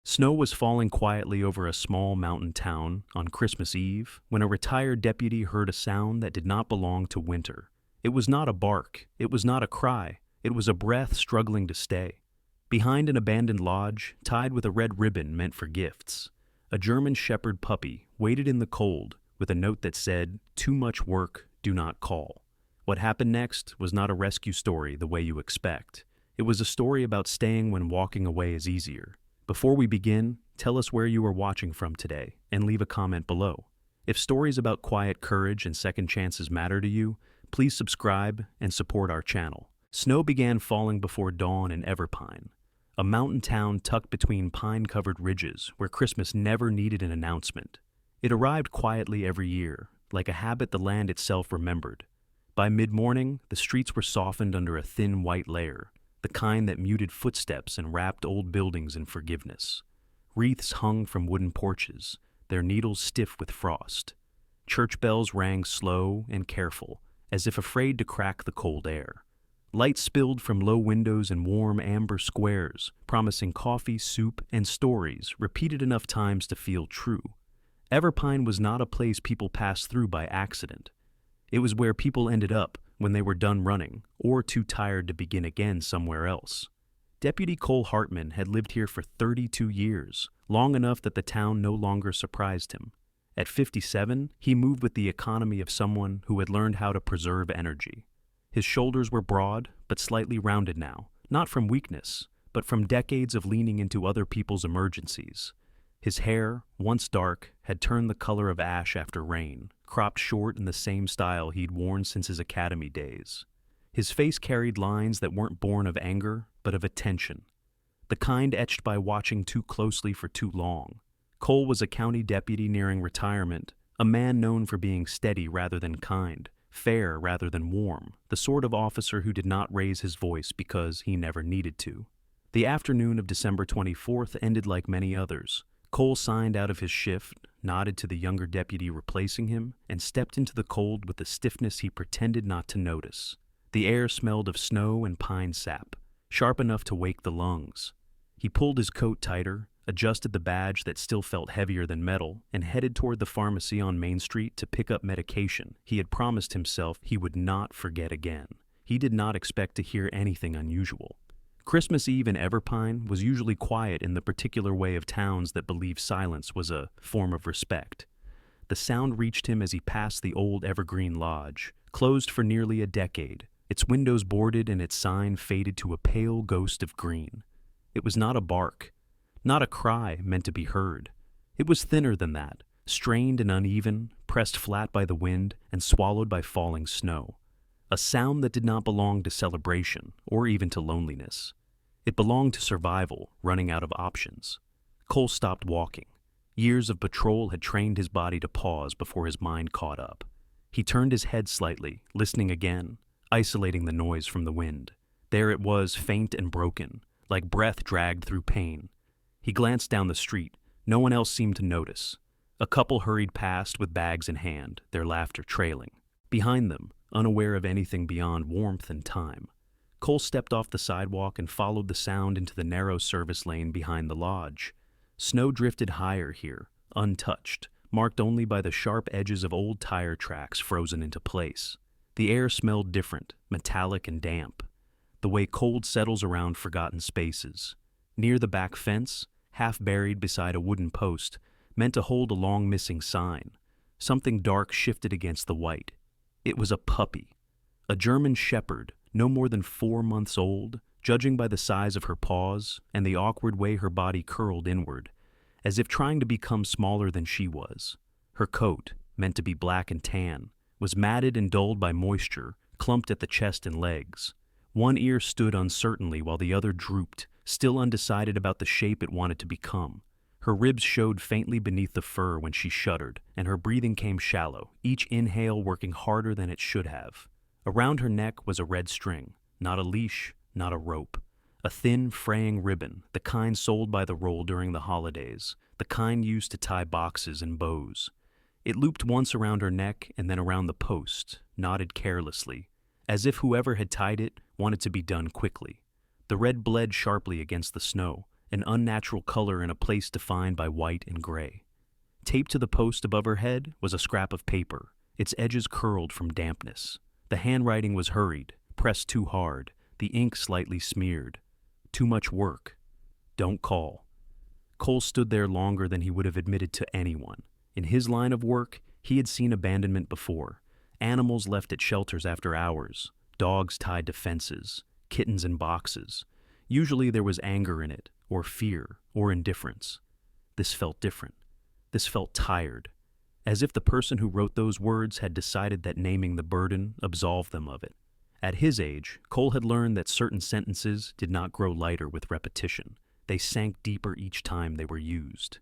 Snow was falling quietly over a small mountain town on Christmas Eve when a retired deputy heard a sound that did not belong to winter. It was not a bark, it was not a cry, it was a breath struggling to stay. Behind an abandoned lodge, tied with a red ribbon meant for gifts, a German shepherd puppy waited in the cold with a note that said, "Too much work, do not call." What happened next was not a rescue story the way you expect. It was a story about staying when walking away is easier. Before we begin, tell us where you are watching from today and leave a comment below. If stories about quiet courage and second chances matter to you, please subscribe and support our channel. Snow began falling before dawn in Everpine, a mountain town tucked between pine-covered ridges where Christmas never needed an announcement. It arrived quietly every year, like a habit the land itself remembered. By mid-morning, the streets were softened under a thin white layer, the kind that muted footsteps and wrapped old buildings in forgiveness. Wreaths hung from wooden porches, their needles stiff with frost. Church bells rang slow and careful, as if afraid to crack the cold air. Light spilled from low windows in warm amber squares, promising coffee, soup, and stories repeated enough times to feel true. Everpine was not a place people passed through by accident. It was where people ended up when they were done running, or too tired to begin again somewhere else. Deputy Cole Hartman had lived here for 32 years, long enough that the town no longer surprised him. At 57, he moved with the economy of someone who had learned how to preserve energy. His shoulders were broad, but slightly rounded now, not from weakness, but from decades of leaning into other people's emergencies. His hair, once dark, had turned the color of ash after rain, cropped short in the same style he'd worn since his academy days. His face carried lines that weren't born of anger, but of attention, the kind etched by watching too closely for too long. Cole was a county deputy nearing retirement, a man known for being steady rather than kind, fair rather than warm, the sort of officer who did not raise his voice because he never needed to. The afternoon of December 24th ended like many others. Cole signed out of his shift, nodded to the younger deputy replacing him, and stepped into the cold with a stiffness he pretended not to notice. The air smelled of snow and pine sap, sharp enough to wake the lungs. He pulled his coat tighter, adjusted the badge that still felt heavier than metal, and headed toward the pharmacy on Main Street to pick up medication he had promised himself he would not forget again. He did not expect to hear anything unusual. Christmas Eve in Everpine was usually quiet in the particular way of towns that believe silence was a form of respect. The sound reached him as he passed the old Evergreen Lodge, closed for nearly a decade, its windows boarded and its sign faded to a pale ghost of green. It was not a bark, not a cry meant to be heard. It was thinner than that, strained and uneven, pressed flat by the wind and swallowed by falling snow. A sound that did not belong to celebration or even to loneliness. It belonged to survival, running out of options. Cole stopped walking. Years of patrol had trained his body to pause before his mind caught up. He turned his head slightly, listening again, isolating the noise from the wind. There it was, faint and broken, like breath dragged through pain. He glanced down the street. No one else seemed to notice. A couple hurried past with bags in hand, their laughter trailing. Behind them, unaware of anything beyond warmth and time, Cole stepped off the sidewalk and followed the sound into the narrow service lane behind the lodge. Snow drifted higher here, untouched, marked only by the sharp edges of old tire tracks frozen into place. The air smelled different, metallic and damp, the way cold settles around forgotten spaces. Near the back fence, half buried beside a wooden post, meant to hold a long missing sign. Something dark shifted against the white. It was a puppy, a German shepherd, no more than 4 months old, judging by the size of her paws and the awkward way her body curled inward, as if trying to become smaller than she was. Her coat, meant to be black and tan, was matted and dulled by moisture, clumped at the chest and legs. One ear stood uncertainly while the other drooped, still undecided about the shape it wanted to become. Her ribs showed faintly beneath the fur when she shuddered, and her breathing came shallow, each inhale working harder than it should have. Around her neck was a red string, not a leash, not a rope. A thin, fraying ribbon, the kind sold by the roll during the holidays, the kind used to tie boxes and bows. It looped once around her neck and then around the post, knotted carelessly, as if whoever had tied it wanted to be done quickly. The red bled sharply against the snow, an unnatural color in a place defined by white and gray. Taped to the post above her head was a scrap of paper, its edges curled from dampness. The handwriting was hurried, pressed too hard, the ink slightly smeared. Too much work. Don't call. Cole stood there longer than he would have admitted to anyone. In his line of work, he had seen abandonment before. Animals left at shelters after hours, dogs tied to fences, kittens in boxes. Usually there was anger in it, or fear, or indifference. This felt different. This felt tired, as if the person who wrote those words had decided that naming the burden absolved them of it. At his age, Cole had learned that certain sentences did not grow lighter with repetition. They sank deeper each time they were used.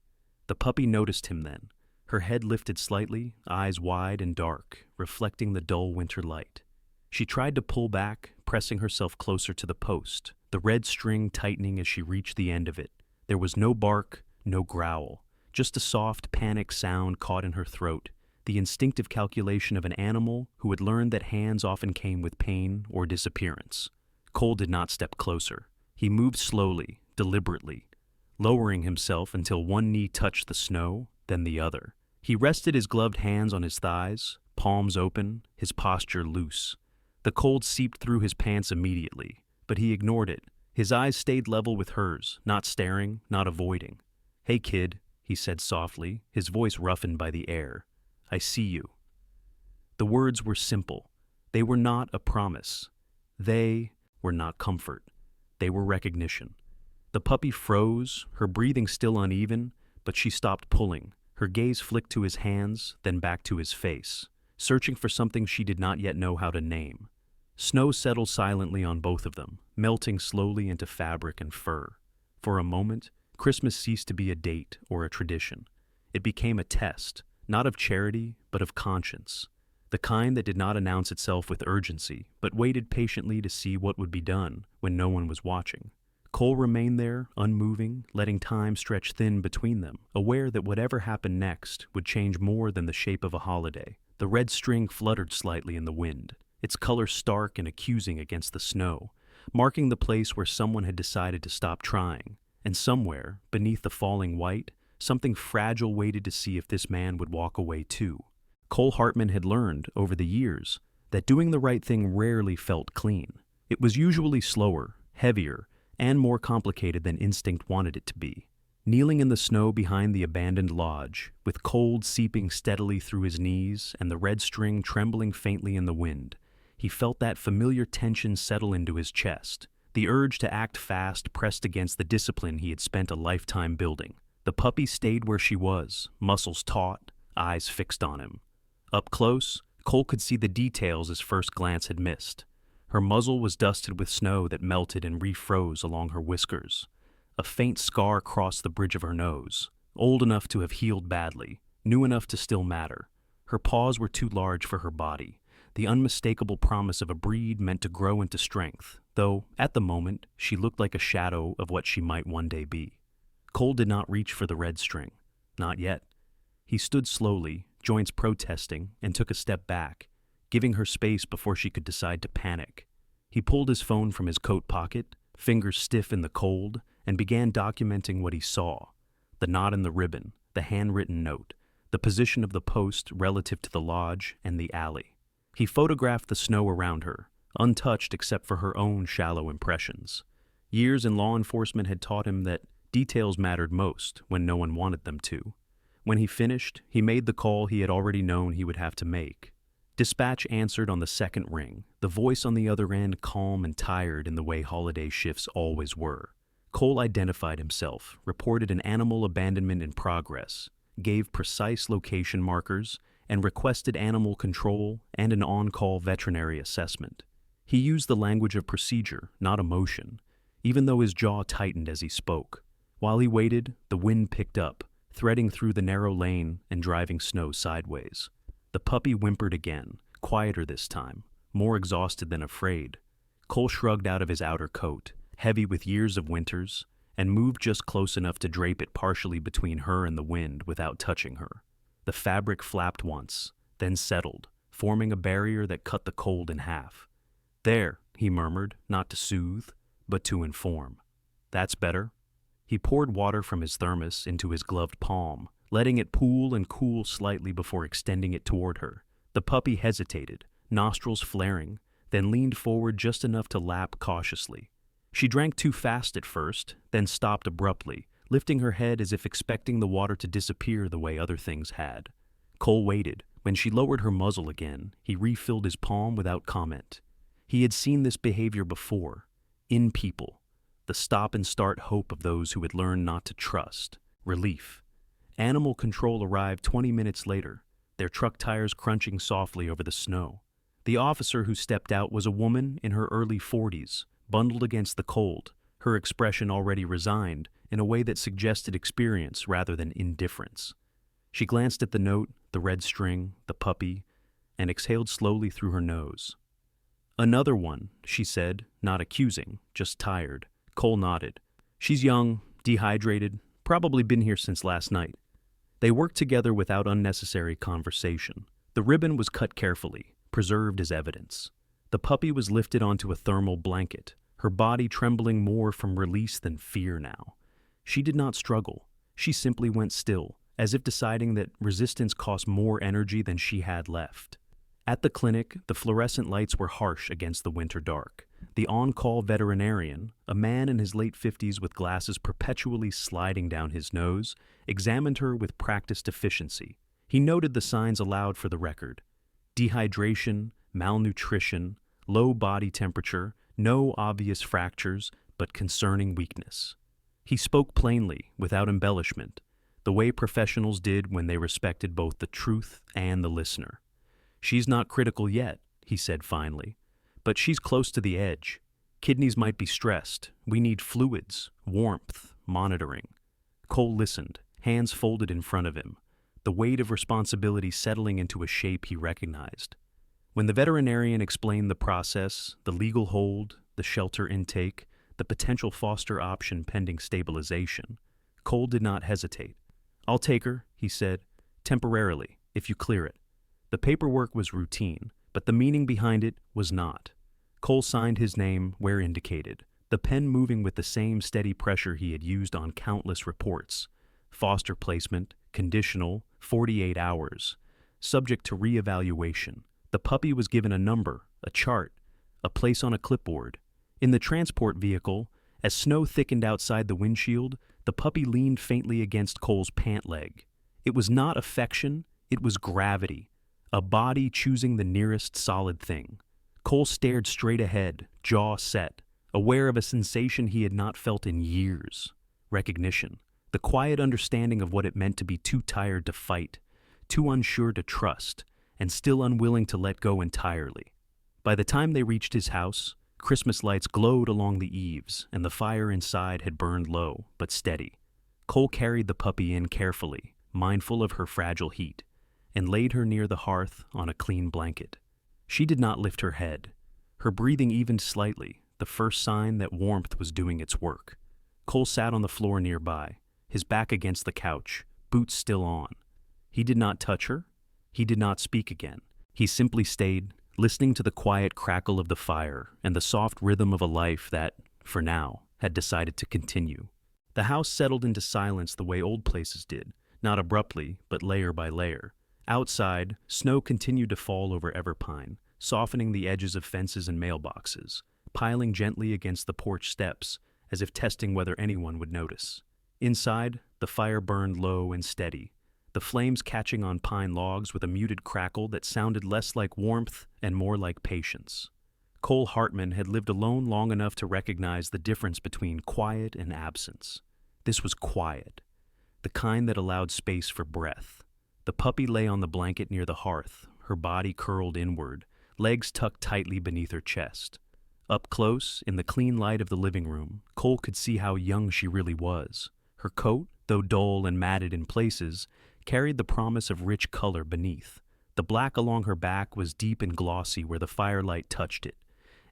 The puppy noticed him then, her head lifted slightly, eyes wide and dark, reflecting the dull winter light. She tried to pull back, pressing herself closer to the post, the red string tightening as she reached the end of it. There was no bark, no growl, just a soft, panic sound caught in her throat, the instinctive calculation of an animal who had learned that hands often came with pain or disappearance. Cole did not step closer. He moved slowly, deliberately, lowering himself until one knee touched the snow, then the other. He rested his gloved hands on his thighs, palms open, his posture loose. The cold seeped through his pants immediately, but he ignored it. His eyes stayed level with hers, not staring, not avoiding. "Hey, kid," he said softly, his voice roughened by the air. "I see you." The words were simple. They were not a promise. They were not comfort. They were recognition. The puppy froze, her breathing still uneven, but she stopped pulling. Her gaze flicked to his hands, then back to his face, searching for something she did not yet know how to name. Snow settled silently on both of them, melting slowly into fabric and fur. For a moment, Christmas ceased to be a date or a tradition. It became a test, not of charity, but of conscience, the kind that did not announce itself with urgency, but waited patiently to see what would be done when no one was watching. Cole remained there, unmoving, letting time stretch thin between them, aware that whatever happened next would change more than the shape of a holiday. The red string fluttered slightly in the wind, its color stark and accusing against the snow, marking the place where someone had decided to stop trying. And somewhere, beneath the falling white, something fragile waited to see if this man would walk away too. Cole Hartman had learned, over the years, that doing the right thing rarely felt clean. It was usually slower, heavier, and more complicated than instinct wanted it to be. Kneeling in the snow behind the abandoned lodge, with cold seeping steadily through his knees and the red string trembling faintly in the wind, he felt that familiar tension settle into his chest. The urge to act fast pressed against the discipline he had spent a lifetime building. The puppy stayed where she was, muscles taut, eyes fixed on him. Up close, Cole could see the details his first glance had missed. Her muzzle was dusted with snow that melted and refroze along her whiskers. A faint scar crossed the bridge of her nose, old enough to have healed badly, new enough to still matter. Her paws were too large for her body, the unmistakable promise of a breed meant to grow into strength, though, at the moment, she looked like a shadow of what she might one day be. Cole did not reach for the red string. Not yet. He stood slowly, joints protesting, and took a step back, giving her space before she could decide to panic. He pulled his phone from his coat pocket, fingers stiff in the cold, and began documenting what he saw. The knot in the ribbon, the handwritten note, the position of the post relative to the lodge and the alley. He photographed the snow around her, untouched except for her own shallow impressions. Years in law enforcement had taught him that details mattered most when no one wanted them to. When he finished, he made the call he had already known he would have to make. Dispatch answered on the second ring, the voice on the other end calm and tired in the way holiday shifts always were. Cole identified himself, reported an animal abandonment in progress, gave precise location markers, and requested animal control and an on-call veterinary assessment. He used the language of procedure, not emotion, even though his jaw tightened as he spoke. While he waited, the wind picked up, threading through the narrow lane and driving snow sideways. The puppy whimpered again, quieter this time, more exhausted than afraid. Cole shrugged out of his outer coat, heavy with years of winters, and moved just close enough to drape it partially between her and the wind without touching her. The fabric flapped once, then settled, forming a barrier that cut the cold in half. "There," he murmured, not to soothe, but to inform. "That's better." He poured water from his thermos into his gloved palm, letting it pool and cool slightly before extending it toward her. The puppy hesitated, nostrils flaring, then leaned forward just enough to lap cautiously. She drank too fast at first, then stopped abruptly, lifting her head as if expecting the water to disappear the way other things had. Cole waited. When she lowered her muzzle again, he refilled his palm without comment. He had seen this behavior before, in people, the stop-and-start hope of those who had learned not to trust, relief. Animal control arrived 20 minutes later, their truck tires crunching softly over the snow. The officer who stepped out was a woman in her early 40s, bundled against the cold, her expression already resigned in a way that suggested experience rather than indifference. She glanced at the note, the red string, the puppy, and exhaled slowly through her nose. "Another one," she said, not accusing, just tired. Cole nodded. "She's young, dehydrated, probably been here since last night." They worked together without unnecessary conversation. The ribbon was cut carefully, preserved as evidence. The puppy was lifted onto a thermal blanket, her body trembling more from release than fear now. She did not struggle. She simply went still, as if deciding that resistance cost more energy than she had left. At the clinic, the fluorescent lights were harsh against the winter dark. The on-call veterinarian, a man in his late 50s with glasses perpetually sliding down his nose, examined her with practiced efficiency. He noted the signs aloud for the record: dehydration, malnutrition, low body temperature, no obvious fractures, but concerning weakness. He spoke plainly, without embellishment, the way professionals did when they respected both the truth and the listener. "She's not critical yet," he said finally, "but she's close to the edge. Kidneys might be stressed. We need fluids, warmth, monitoring." Cole listened, hands folded in front of him, the weight of responsibility settling into a shape he recognized. When the veterinarian explained the process, the legal hold, the shelter intake, the potential foster option pending stabilization, Cole did not hesitate. "I'll take her," he said, "temporarily, if you clear it." The paperwork was routine, but the meaning behind it was not. Cole signed his name where indicated, the pen moving with the same steady pressure he had used on countless reports. Foster placement, conditional, 48 hours, subject to reevaluation. The puppy was given a number, a chart, a place on a clipboard. In the transport vehicle, as snow thickened outside the windshield, the puppy leaned faintly against Cole's pant leg. It was not affection, it was gravity. A body choosing the nearest solid thing. Cole stared straight ahead, jaw set, aware of a sensation he had not felt in years. Recognition. The quiet understanding of what it meant to be too tired to fight, too unsure to trust, and still unwilling to let go entirely. By the time they reached his house, Christmas lights glowed along the eaves, and the fire inside had burned low, but steady. Cole carried the puppy in carefully, mindful of her fragile heat, and laid her near the hearth on a clean blanket. She did not lift her head. Her breathing evened slightly, the first sign that warmth was doing its work. Cole sat on the floor nearby, his back against the couch, boots still on. He did not touch her. He did not speak again. He simply stayed, listening to the quiet crackle of the fire and the soft rhythm of a life that, for now, had decided to continue. The house settled into silence the way old places did, not abruptly, but layer by layer. Outside, snow continued to fall over Everpine, softening the edges of fences and mailboxes, piling gently against the porch steps, as if testing whether anyone would notice. Inside, the fire burned low and steady, the flames catching on pine logs with a muted crackle that sounded less like warmth and more like patience. Cole Hartman had lived alone long enough to recognize the difference between quiet and absence. This was quiet, the kind that allowed space for breath. The puppy lay on the blanket near the hearth, her body curled inward, legs tucked tightly beneath her chest. Up close, in the clean light of the living room, Cole could see how young she really was. Her coat, though dull and matted in places, carried the promise of rich color beneath. The black along her back was deep and glossy where the firelight touched it,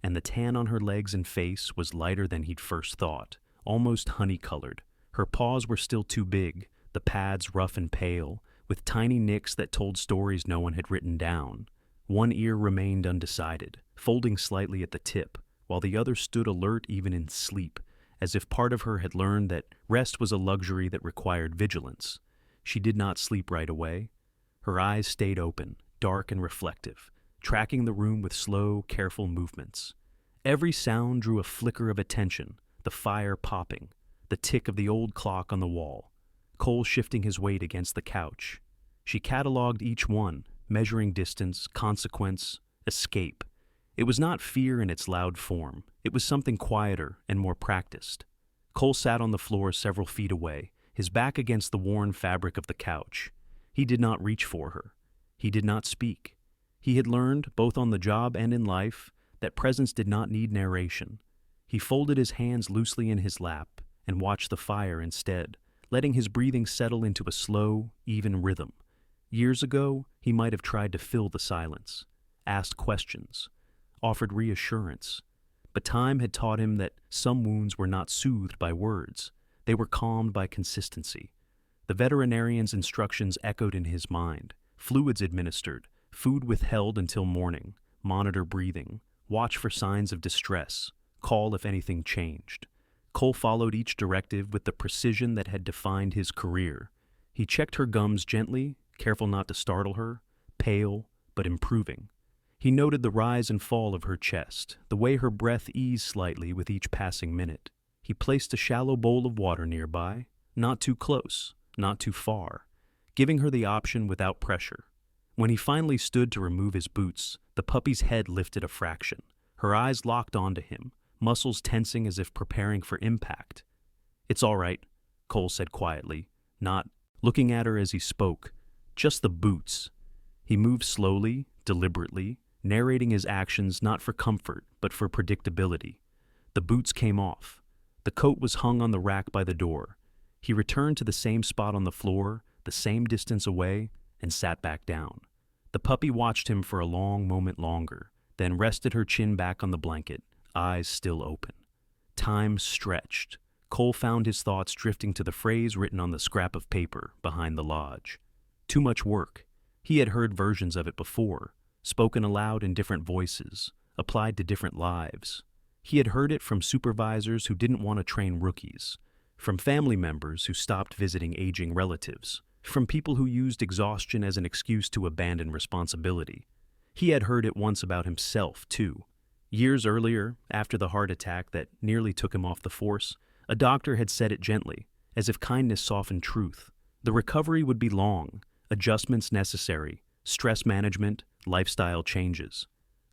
and the tan on her legs and face was lighter than he'd first thought, almost honey-colored. Her paws were still too big, the pads rough and pale, with tiny nicks that told stories no one had written down. One ear remained undecided, folding slightly at the tip, while the other stood alert even in sleep, as if part of her had learned that rest was a luxury that required vigilance. She did not sleep right away. Her eyes stayed open, dark and reflective, tracking the room with slow, careful movements. Every sound drew a flicker of attention, the fire popping, the tick of the old clock on the wall, Cole shifting his weight against the couch. She cataloged each one, measuring distance, consequence, escape. It was not fear in its loud form. It was something quieter and more practiced. Cole sat on the floor several feet away, his back against the worn fabric of the couch. He did not reach for her. He did not speak. He had learned, both on the job and in life, that presence did not need narration. He folded his hands loosely in his lap and watched the fire instead, letting his breathing settle into a slow, even rhythm. Years ago, he might have tried to fill the silence, asked questions, offered reassurance. But time had taught him that some wounds were not soothed by words. They were calmed by consistency. The veterinarian's instructions echoed in his mind. Fluids administered, food withheld until morning, monitor breathing, watch for signs of distress, call if anything changed. Cole followed each directive with the precision that had defined his career. He checked her gums gently, careful not to startle her, pale but improving. He noted the rise and fall of her chest, the way her breath eased slightly with each passing minute. He placed a shallow bowl of water nearby, not too close, not too far, giving her the option without pressure. When he finally stood to remove his boots, the puppy's head lifted a fraction. Her eyes locked onto him, muscles tensing as if preparing for impact. "It's all right," Cole said quietly, not looking at her as he spoke. "Just the boots." He moved slowly, deliberately, narrating his actions not for comfort, but for predictability. The boots came off. The coat was hung on the rack by the door. He returned to the same spot on the floor, the same distance away, and sat back down. The puppy watched him for a long moment longer, then rested her chin back on the blanket, eyes still open. Time stretched. Cole found his thoughts drifting to the phrase written on the scrap of paper behind the lodge. Too much work. He had heard versions of it before, spoken aloud in different voices, applied to different lives. He had heard it from supervisors who didn't want to train rookies, from family members who stopped visiting aging relatives, from people who used exhaustion as an excuse to abandon responsibility. He had heard it once about himself, too. Years earlier, after the heart attack that nearly took him off the force, a doctor had said it gently, as if kindness softened truth. The recovery would be long, adjustments necessary, stress management, lifestyle changes.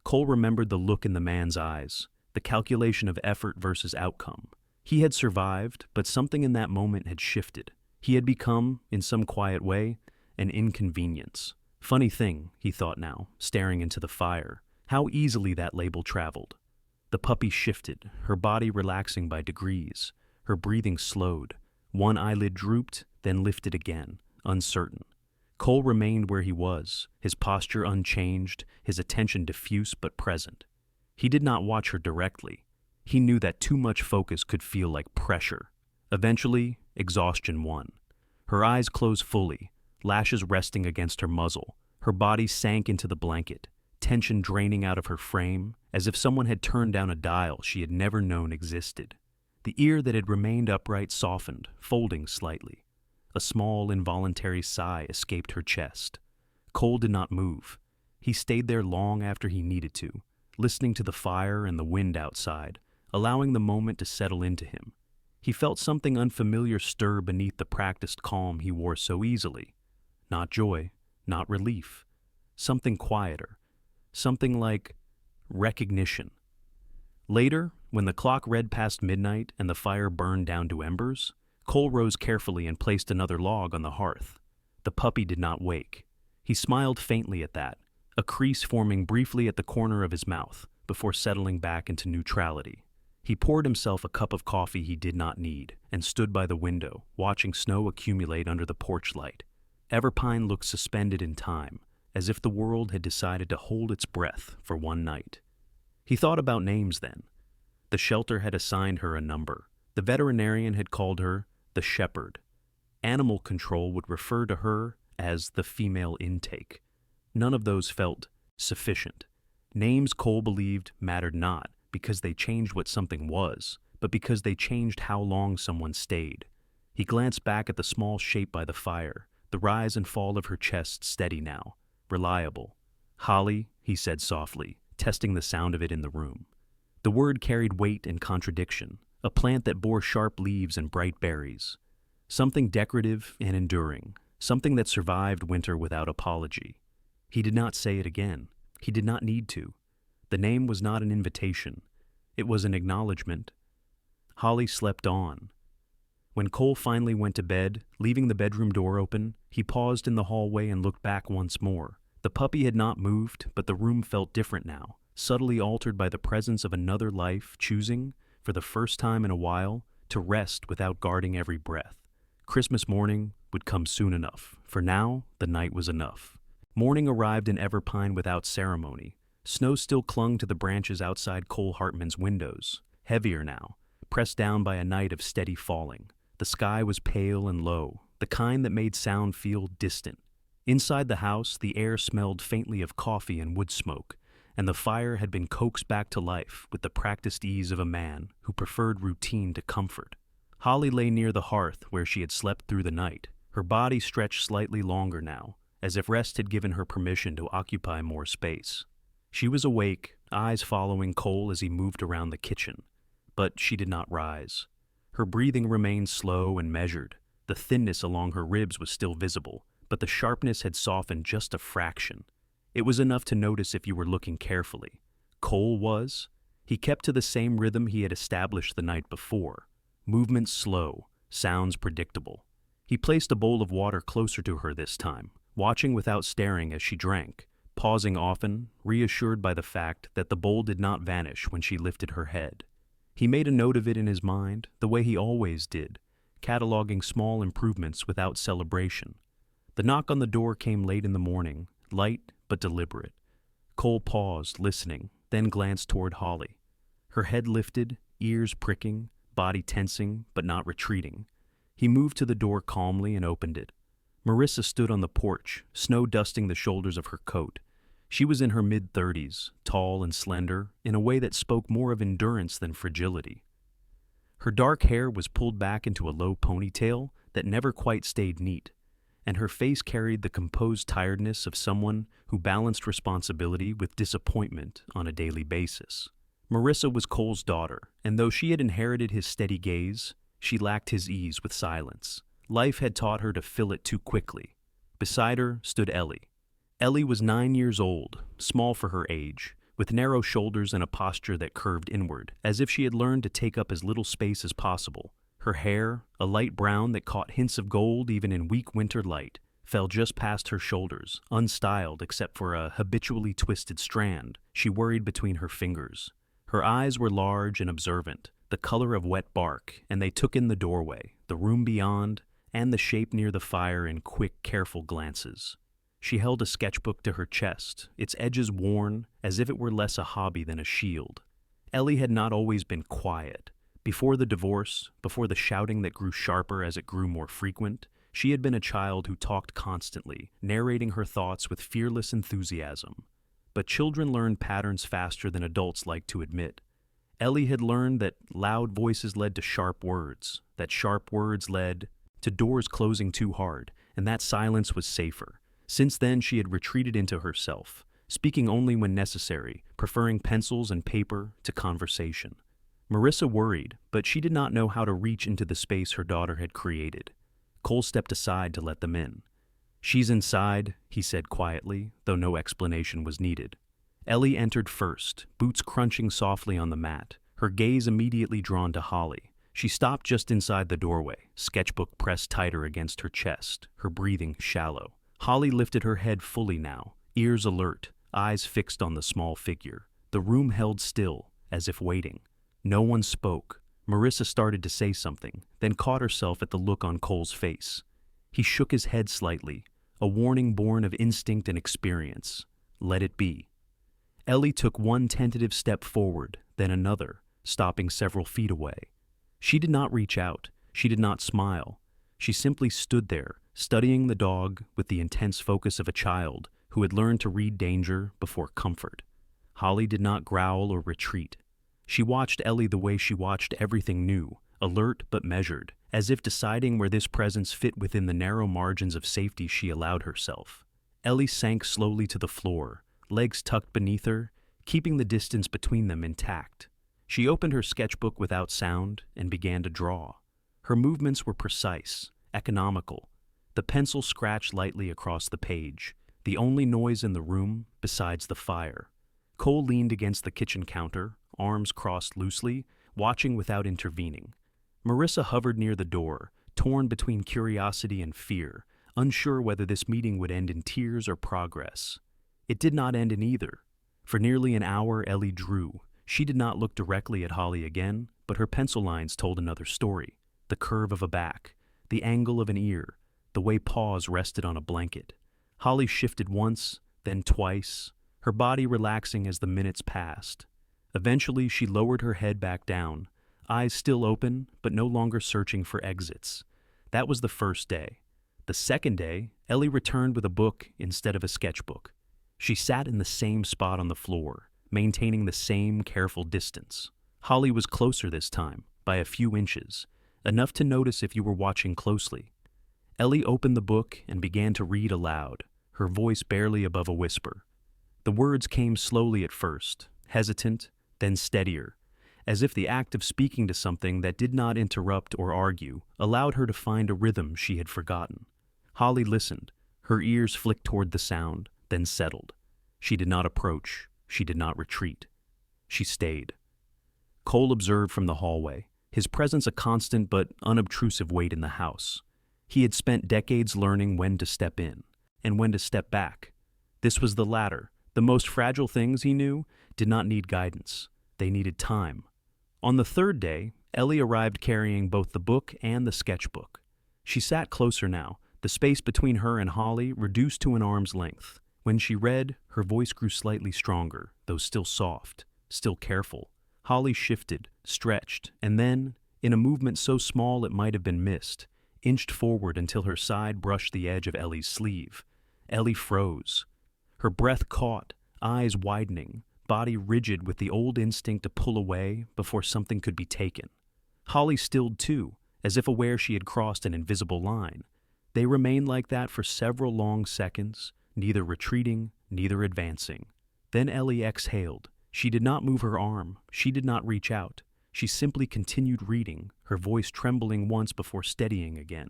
Cole remembered the look in the man's eyes, the calculation of effort versus outcome. He had survived, but something in that moment had shifted. He had become, in some quiet way, an inconvenience. Funny thing, he thought now, staring into the fire, how easily that label traveled. The puppy shifted, her body relaxing by degrees. Her breathing slowed. One eyelid drooped, then lifted again, uncertain. Cole remained where he was, his posture unchanged, his attention diffuse but present. He did not watch her directly. He knew that too much focus could feel like pressure. Eventually, exhaustion won. Her eyes closed fully, lashes resting against her muzzle. Her body sank into the blanket, tension draining out of her frame, as if someone had turned down a dial she had never known existed. The ear that had remained upright softened, folding slightly. A small, involuntary sigh escaped her chest. Cole did not move. He stayed there long after he needed to, listening to the fire and the wind outside, allowing the moment to settle into him. He felt something unfamiliar stir beneath the practiced calm he wore so easily. Not joy, not relief. Something quieter. Something like recognition. Later, when the clock read past midnight and the fire burned down to embers, Cole rose carefully and placed another log on the hearth. The puppy did not wake. He smiled faintly at that, a crease forming briefly at the corner of his mouth before settling back into neutrality. He poured himself a cup of coffee he did not need and stood by the window, watching snow accumulate under the porch light. Everpine looked suspended in time, as if the world had decided to hold its breath for one night. He thought about names then. The shelter had assigned her a number. The veterinarian had called her the shepherd. Animal control would refer to her as the female intake. None of those felt sufficient. Names, Cole believed, mattered not because they changed what something was, but because they changed how long someone stayed. He glanced back at the small shape by the fire, the rise and fall of her chest steady now, reliable. "Holly," he said softly, testing the sound of it in the room. The word carried weight and contradiction, a plant that bore sharp leaves and bright berries. Something decorative and enduring, something that survived winter without apology. He did not say it again. He did not need to. The name was not an invitation. It was an acknowledgement. Holly slept on. When Cole finally went to bed, leaving the bedroom door open, he paused in the hallway and looked back once more. The puppy had not moved, but the room felt different now, subtly altered by the presence of another life choosing, for the first time in a while, to rest without guarding every breath. Christmas morning would come soon enough. For now, the night was enough. Morning arrived in Everpine without ceremony. Snow still clung to the branches outside Cole Hartman's windows, heavier now, pressed down by a night of steady falling. The sky was pale and low, the kind that made sound feel distant. Inside the house, the air smelled faintly of coffee and wood smoke, and the fire had been coaxed back to life with the practiced ease of a man who preferred routine to comfort. Holly lay near the hearth where she had slept through the night, her body stretched slightly longer now, as if rest had given her permission to occupy more space. She was awake, eyes following Cole as he moved around the kitchen, but she did not rise. Her breathing remained slow and measured. The thinness along her ribs was still visible, but the sharpness had softened just a fraction. It was enough to notice if you were looking carefully. Cole was. He kept to the same rhythm he had established the night before. Movements slow, sounds predictable. He placed a bowl of water closer to her this time, watching without staring as she drank, pausing often, reassured by the fact that the bowl did not vanish when she lifted her head. He made a note of it in his mind, the way he always did, cataloging small improvements without celebration. The knock on the door came late in the morning, light but deliberate. Cole paused, listening, then glanced toward Holly. Her head lifted, ears pricking, body tensing but not retreating. He moved to the door calmly and opened it. Marissa stood on the porch, snow dusting the shoulders of her coat. She was in her mid-30s, tall and slender, in a way that spoke more of endurance than fragility. Her dark hair was pulled back into a low ponytail that never quite stayed neat, and her face carried the composed tiredness of someone who balanced responsibility with disappointment on a daily basis. Marissa was Cole's daughter, and though she had inherited his steady gaze, she lacked his ease with silence. Life had taught her to fill it too quickly. Beside her stood Ellie. Ellie was 9 years old, small for her age, with narrow shoulders and a posture that curved inward, as if she had learned to take up as little space as possible. Her hair, a light brown that caught hints of gold even in weak winter light, fell just past her shoulders, unstyled except for a habitually twisted strand she worried between her fingers. Her eyes were large and observant, the color of wet bark, and they took in the doorway, the room beyond, and the shape near the fire in quick, careful glances. She held a sketchbook to her chest, its edges worn, as if it were less a hobby than a shield. Ellie had not always been quiet. Before the divorce, before the shouting that grew sharper as it grew more frequent, she had been a child who talked constantly, narrating her thoughts with fearless enthusiasm. But children learn patterns faster than adults like to admit. Ellie had learned that loud voices led to sharp words, that sharp words led to doors closing too hard, and that silence was safer. Since then, she had retreated into herself, speaking only when necessary, preferring pencils and paper to conversation. Marissa worried, but she did not know how to reach into the space her daughter had created. Cole stepped aside to let them in. "She's inside," he said quietly, though no explanation was needed. Ellie entered first, boots crunching softly on the mat, her gaze immediately drawn to Holly. She stopped just inside the doorway, sketchbook pressed tighter against her chest, her breathing shallow. Holly lifted her head fully now, ears alert, eyes fixed on the small figure. The room held still, as if waiting. No one spoke. Marissa started to say something, then caught herself at the look on Cole's face. He shook his head slightly, a warning born of instinct and experience. Let it be. Ellie took one tentative step forward, then another, stopping several feet away. She did not reach out. She did not smile. She simply stood there, studying the dog with the intense focus of a child who had learned to read danger before comfort. Holly did not growl or retreat. She watched Ellie the way she watched everything new, alert but measured, as if deciding where this presence fit within the narrow margins of safety she allowed herself. Ellie sank slowly to the floor, legs tucked beneath her, keeping the distance between them intact. She opened her sketchbook without sound and began to draw. Her movements were precise, economical. The pencil scratched lightly across the page, the only noise in the room besides the fire. Cole leaned against the kitchen counter, arms crossed loosely, watching without intervening. Marissa hovered near the door, torn between curiosity and fear, unsure whether this meeting would end in tears or progress. It did not end in either. For nearly an hour, Ellie drew. She did not look directly at Holly again, but her pencil lines told another story. The curve of a back, the angle of an ear, the way paws rested on a blanket. Holly shifted once, then twice, her body relaxing as the minutes passed. Eventually, she lowered her head back down, eyes still open, but no longer searching for exits. That was the first day. The second day, Ellie returned with a book instead of a sketchbook. She sat in the same spot on the floor, maintaining the same careful distance. Holly was closer this time, by a few inches, enough to notice if you were watching closely. Ellie opened the book and began to read aloud, her voice barely above a whisper. The words came slowly at first, hesitant, then steadier, as if the act of speaking to something that did not interrupt or argue allowed her to find a rhythm she had forgotten. Holly listened, her ears flicked toward the sound, then settled. She did not approach, she did not retreat. She stayed. Cole observed from the hallway, his presence a constant but unobtrusive weight in the house. He had spent decades learning when to step in, and when to step back. This was the latter. The most fragile things, he knew, did not need guidance. They needed time. On the third day, Ellie arrived carrying both the book and the sketchbook. She sat closer now, the space between her and Holly reduced to an arm's length. When she read, her voice grew slightly stronger, though still soft, still careful. Holly shifted, stretched, and then, in a movement so small it might have been missed, inched forward until her side brushed the edge of Ellie's sleeve. Ellie froze. Her breath caught, eyes widening, body rigid with the old instinct to pull away before something could be taken. Holly stilled too, as if aware she had crossed an invisible line. They remained like that for several long seconds, neither retreating, neither advancing. Then Ellie exhaled. She did not move her arm. She did not reach out. She simply continued reading, her voice trembling once before steadying again.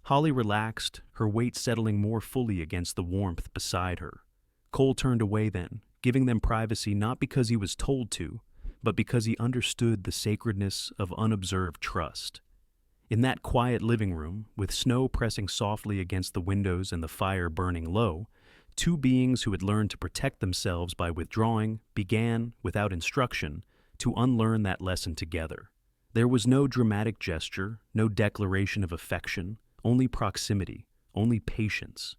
Holly relaxed, her weight settling more fully against the warmth beside her. Cole turned away then, giving them privacy not because he was told to, but because he understood the sacredness of unobserved trust. In that quiet living room, with snow pressing softly against the windows and the fire burning low, two beings who had learned to protect themselves by withdrawing began, without instruction, to unlearn that lesson together. There was no dramatic gesture, no declaration of affection, only proximity, only patience.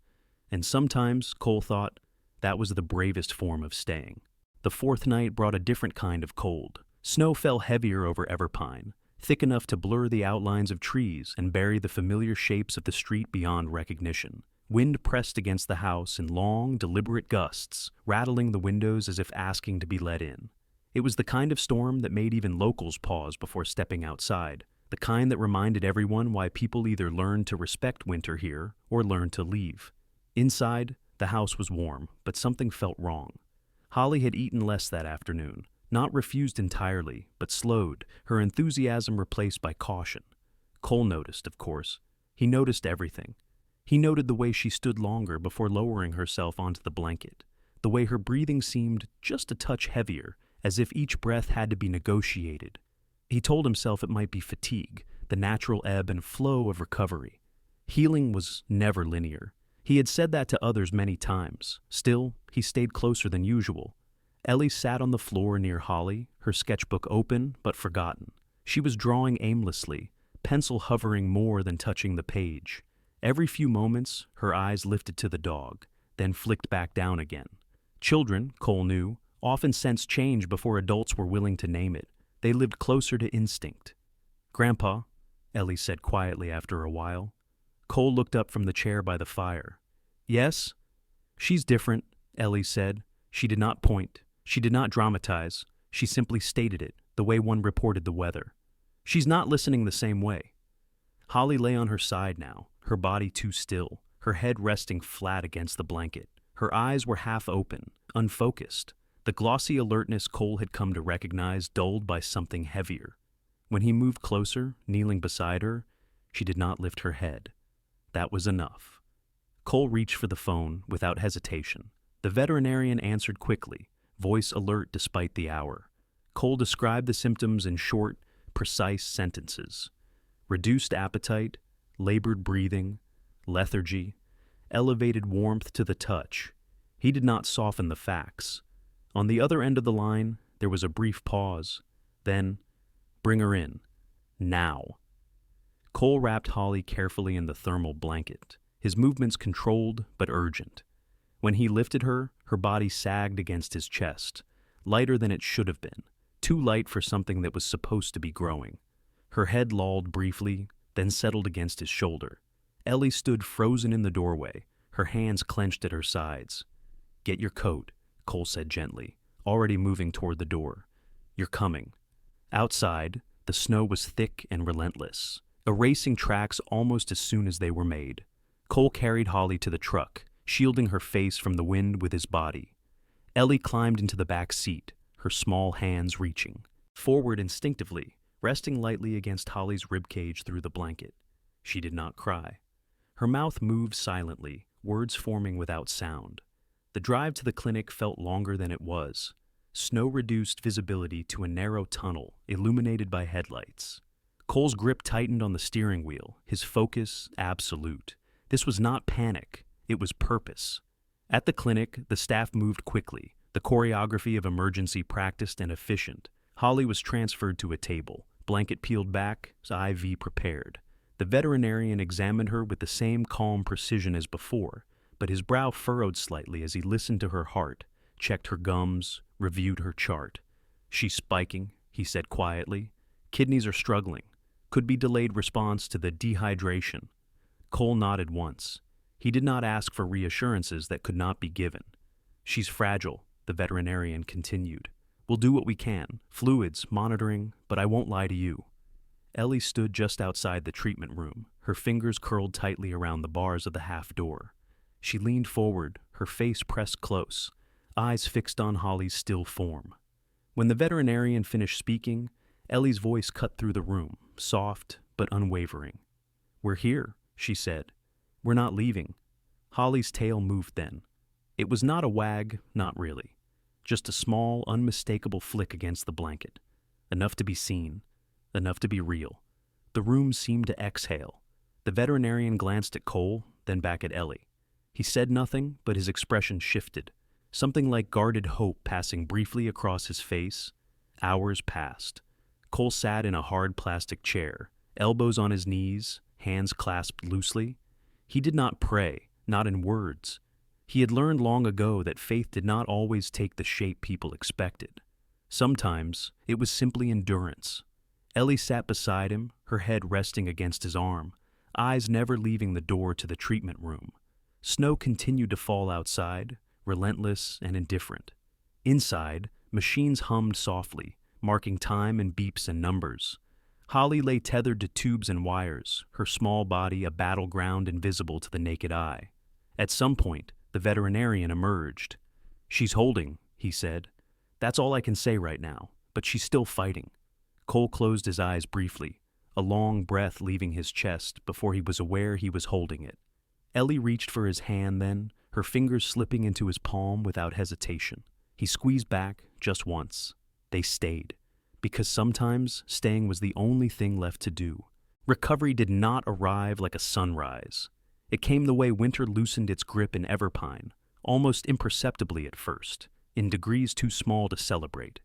And sometimes, Cole thought, that was the bravest form of staying. The fourth night brought a different kind of cold. Snow fell heavier over Everpine, thick enough to blur the outlines of trees and bury the familiar shapes of the street beyond recognition. Wind pressed against the house in long, deliberate gusts, rattling the windows as if asking to be let in. It was the kind of storm that made even locals pause before stepping outside, the kind that reminded everyone why people either learned to respect winter here or learned to leave. Inside, the house was warm, but something felt wrong. Holly had eaten less that afternoon, not refused entirely, but slowed, her enthusiasm replaced by caution. Cole noticed, of course. He noticed everything. He noted the way she stood longer before lowering herself onto the blanket, the way her breathing seemed just a touch heavier, as if each breath had to be negotiated. He told himself it might be fatigue, the natural ebb and flow of recovery. Healing was never linear. He had said that to others many times. Still, he stayed closer than usual. Ellie sat on the floor near Holly, her sketchbook open but forgotten. She was drawing aimlessly, pencil hovering more than touching the page. Every few moments, her eyes lifted to the dog, then flicked back down again. Children, Cole knew, often sensed change before adults were willing to name it. They lived closer to instinct. "Grandpa," Ellie said quietly after a while. Cole looked up from the chair by the fire. "Yes?" "She's different," Ellie said. She did not point. She did not dramatize. She simply stated it, the way one reported the weather. She's not listening the same way. Holly lay on her side now, her body too still, her head resting flat against the blanket. Her eyes were half open, unfocused, the glossy alertness Cole had come to recognize dulled by something heavier. When he moved closer, kneeling beside her, she did not lift her head. That was enough. Cole reached for the phone without hesitation. The veterinarian answered quickly, voice alert despite the hour. Cole described the symptoms in short, precise sentences. Reduced appetite, labored breathing, lethargy, elevated warmth to the touch. He did not soften the facts. On the other end of the line, there was a brief pause. Then, bring her in. Now. Cole wrapped Holly carefully in the thermal blanket, his movements controlled but urgent. When he lifted her, her body sagged against his chest, lighter than it should have been, too light for something that was supposed to be growing. Her head lolled briefly, then settled against his shoulder. Ellie stood frozen in the doorway, her hands clenched at her sides. "Get your coat," Cole said gently, already moving toward the door. "You're coming." Outside, the snow was thick and relentless, erasing tracks almost as soon as they were made. Cole carried Holly to the truck, shielding her face from the wind with his body. Ellie climbed into the back seat, her small hands reaching forward instinctively, resting lightly against Holly's ribcage through the blanket. She did not cry. Her mouth moved silently, words forming without sound. The drive to the clinic felt longer than it was. Snow reduced visibility to a narrow tunnel, illuminated by headlights. Cole's grip tightened on the steering wheel, his focus absolute. This was not panic, it was purpose. At the clinic, the staff moved quickly, the choreography of emergency practiced and efficient. Holly was transferred to a table, blanket peeled back, IV prepared. The veterinarian examined her with the same calm precision as before, but his brow furrowed slightly as he listened to her heart, checked her gums, reviewed her chart. "She's spiking," he said quietly. "Kidneys are struggling. Could be delayed response to the dehydration." Cole nodded once. He did not ask for reassurances that could not be given. "She's fragile," the veterinarian continued. "We'll do what we can, fluids, monitoring, but I won't lie to you." Ellie stood just outside the treatment room, her fingers curled tightly around the bars of the half door. She leaned forward, her face pressed close, eyes fixed on Holly's still form. When the veterinarian finished speaking, Ellie's voice cut through the room, soft but unwavering. "We're here," she said. "We're not leaving." Holly's tail moved then. It was not a wag, not really. Just a small, unmistakable flick against the blanket. Enough to be seen. Enough to be real. The room seemed to exhale. The veterinarian glanced at Cole, then back at Ellie. He said nothing, but his expression shifted. Something like guarded hope passing briefly across his face. Hours passed. Cole sat in a hard plastic chair, elbows on his knees, hands clasped loosely. He did not pray, not in words. He had learned long ago that faith did not always take the shape people expected. Sometimes it was simply endurance. Ellie sat beside him, her head resting against his arm, eyes never leaving the door to the treatment room. Snow continued to fall outside, relentless and indifferent. Inside, machines hummed softly, marking time in beeps and numbers. Holly lay tethered to tubes and wires, her small body a battleground invisible to the naked eye. At some point, the veterinarian emerged. "She's holding," he said. "That's all I can say right now, but she's still fighting." Cole closed his eyes briefly, a long breath leaving his chest before he was aware he was holding it. Ellie reached for his hand then, her fingers slipping into his palm without hesitation. He squeezed back just once. They stayed, because sometimes staying was the only thing left to do. Recovery did not arrive like a sunrise. It came the way winter loosened its grip in Everpine, almost imperceptibly at first, in degrees too small to celebrate.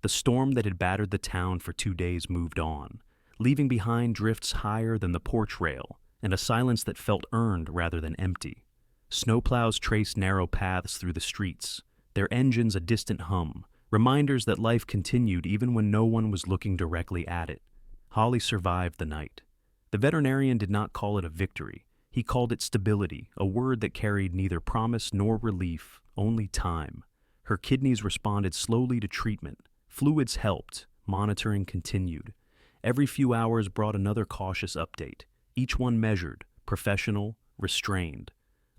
The storm that had battered the town for 2 days moved on, leaving behind drifts higher than the porch rail and a silence that felt earned rather than empty. Snowplows traced narrow paths through the streets, their engines a distant hum, reminders that life continued even when no one was looking directly at it. Holly survived the night. The veterinarian did not call it a victory. He called it stability, a word that carried neither promise nor relief, only time. Her kidneys responded slowly to treatment. Fluids helped, Monitoring continued. Every few hours brought another cautious update, each one measured, professional, restrained.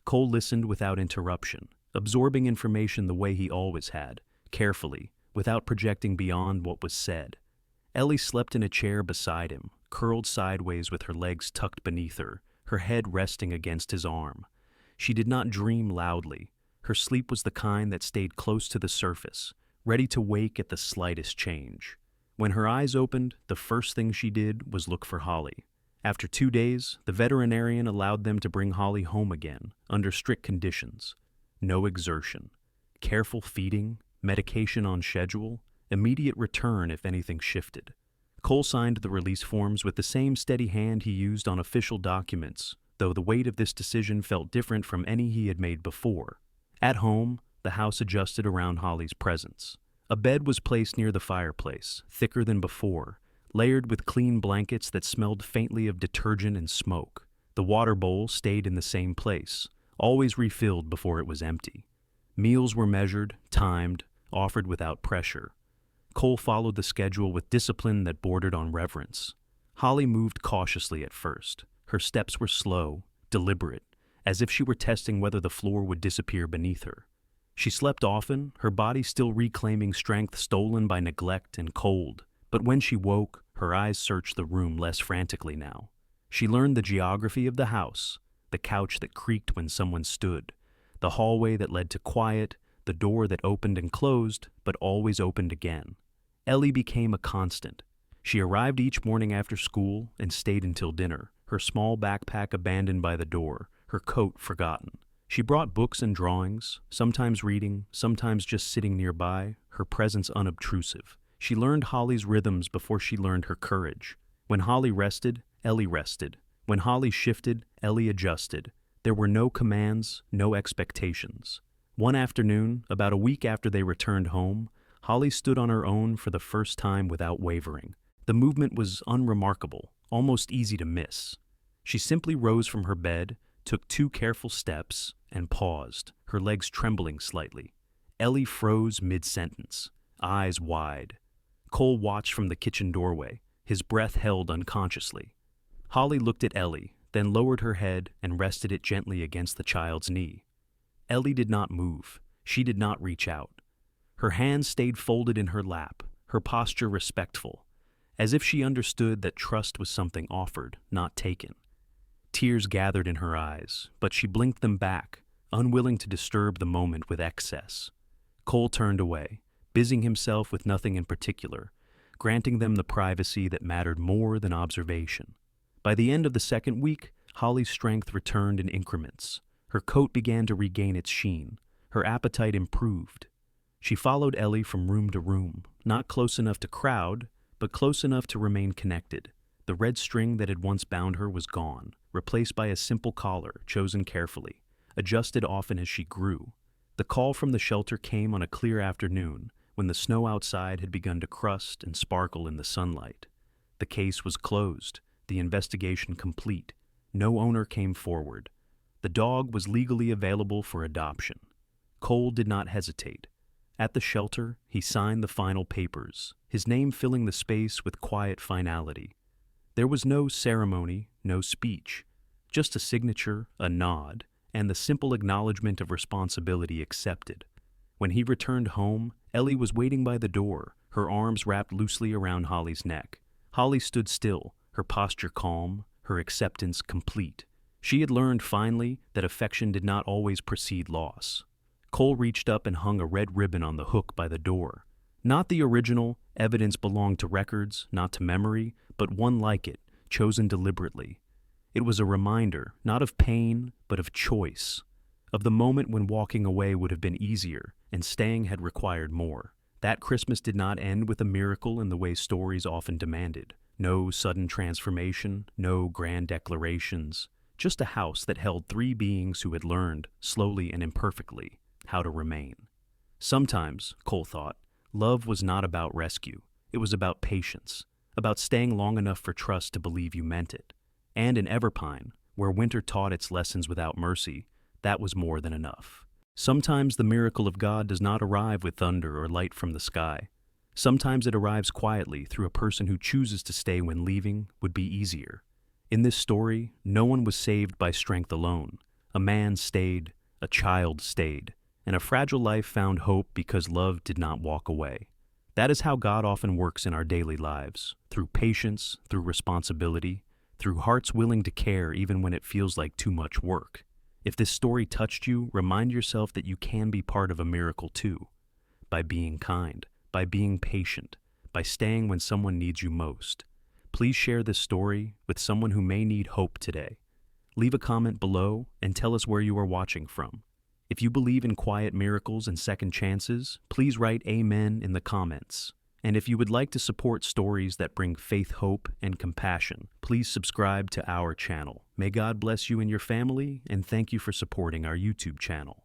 Cole listened without interruption, absorbing information the way he always had, carefully, without projecting beyond what was said. Ellie slept in a chair beside him, curled sideways with her legs tucked beneath her head resting against his arm. She did not dream loudly. Her sleep was the kind that stayed close to the surface, ready to wake at the slightest change. When her eyes opened, the first thing she did was look for Holly. After 2 days, the veterinarian allowed them to bring Holly home again, under strict conditions. No exertion. Careful feeding, medication on schedule, immediate return if anything shifted. Cole signed the release forms with the same steady hand he used on official documents, though the weight of this decision felt different from any he had made before. At home, the house adjusted around Holly's presence. A bed was placed near the fireplace, thicker than before, layered with clean blankets that smelled faintly of detergent and smoke. The water bowl stayed in the same place, always refilled before it was empty. Meals were measured, timed, offered without pressure. Cole followed the schedule with discipline that bordered on reverence. Holly moved cautiously at first. Her steps were slow, deliberate, as if she were testing whether the floor would disappear beneath her. She slept often, her body still reclaiming strength stolen by neglect and cold. But when she woke, her eyes searched the room less frantically now. She learned the geography of the house, the couch that creaked when someone stood, the hallway that led to quiet, the door that opened and closed, but always opened again. Ellie became a constant. She arrived each morning after school and stayed until dinner, her small backpack abandoned by the door, her coat forgotten. She brought books and drawings, sometimes reading, sometimes just sitting nearby, her presence unobtrusive. She learned Holly's rhythms before she learned her courage. When Holly rested, Ellie rested. When Holly shifted, Ellie adjusted. There were no commands, no expectations. One afternoon, about a week after they returned home, Holly stood on her own for the first time without wavering. The movement was unremarkable, almost easy to miss. She simply rose from her bed, took 2 careful steps, and paused, her legs trembling slightly. Ellie froze mid-sentence, eyes wide. Cole watched from the kitchen doorway, his breath held unconsciously. Holly looked at Ellie, then lowered her head and rested it gently against the child's knee. Ellie did not move. She did not reach out. Her hands stayed folded in her lap, her posture respectful, as if she understood that trust was something offered, not taken. Tears gathered in her eyes, but she blinked them back, unwilling to disturb the moment with excess. Cole turned away, busying himself with nothing in particular, granting them the privacy that mattered more than observation. By the end of the second week, Holly's strength returned in increments. Her coat began to regain its sheen. Her appetite improved. She followed Ellie from room to room, not close enough to crowd, but close enough to remain connected. The red string that had once bound her was gone, replaced by a simple collar, chosen carefully, adjusted often as she grew. The call from the shelter came on a clear afternoon, when the snow outside had begun to crust and sparkle in the sunlight. The case was closed, the investigation complete. No owner came forward. The dog was legally available for adoption. Cole did not hesitate. At the shelter, he signed the final papers, his name filling the space with quiet finality. There was no ceremony, no speech, just a signature, a nod, and the simple acknowledgement of responsibility accepted. When he returned home, Ellie was waiting by the door, her arms wrapped loosely around Holly's neck. Holly stood still, her posture calm, her acceptance complete. She had learned finally that affection did not always precede loss. Cole reached up and hung a red ribbon on the hook by the door. Not the original, evidence belonged to records, not to memory, but one like it, chosen deliberately. It was a reminder, not of pain, but of choice, of the moment when walking away would have been easier and staying had required more. That Christmas did not end with a miracle in the way stories often demanded. No sudden transformation, no grand declarations, just a house that held 3 beings who had learned, slowly and imperfectly, how to remain. Sometimes, Cole thought, love was not about rescue. It was about patience, about staying long enough for trust to believe you meant it. And in Everpine, where winter taught its lessons without mercy, that was more than enough. Sometimes the miracle of God does not arrive with thunder or light from the sky. Sometimes it arrives quietly through a person who chooses to stay when leaving would be easier. In this story, no one was saved by strength alone. A man stayed, a child stayed, and a fragile life found hope because love did not walk away. That is how God often works in our daily lives, through patience, through responsibility, through hearts willing to care even when it feels like too much work. If this story touched you, remind yourself that you can be part of a miracle too, by being kind, by being patient, by staying when someone needs you most. Please share this story with someone who may need hope today. Leave a comment below and tell us where you are watching from. If you believe in quiet miracles and second chances, please write Amen in the comments. And if you would like to support stories that bring faith, hope, and compassion, please subscribe to our channel. May God bless you and your family, and thank you for supporting our YouTube channel.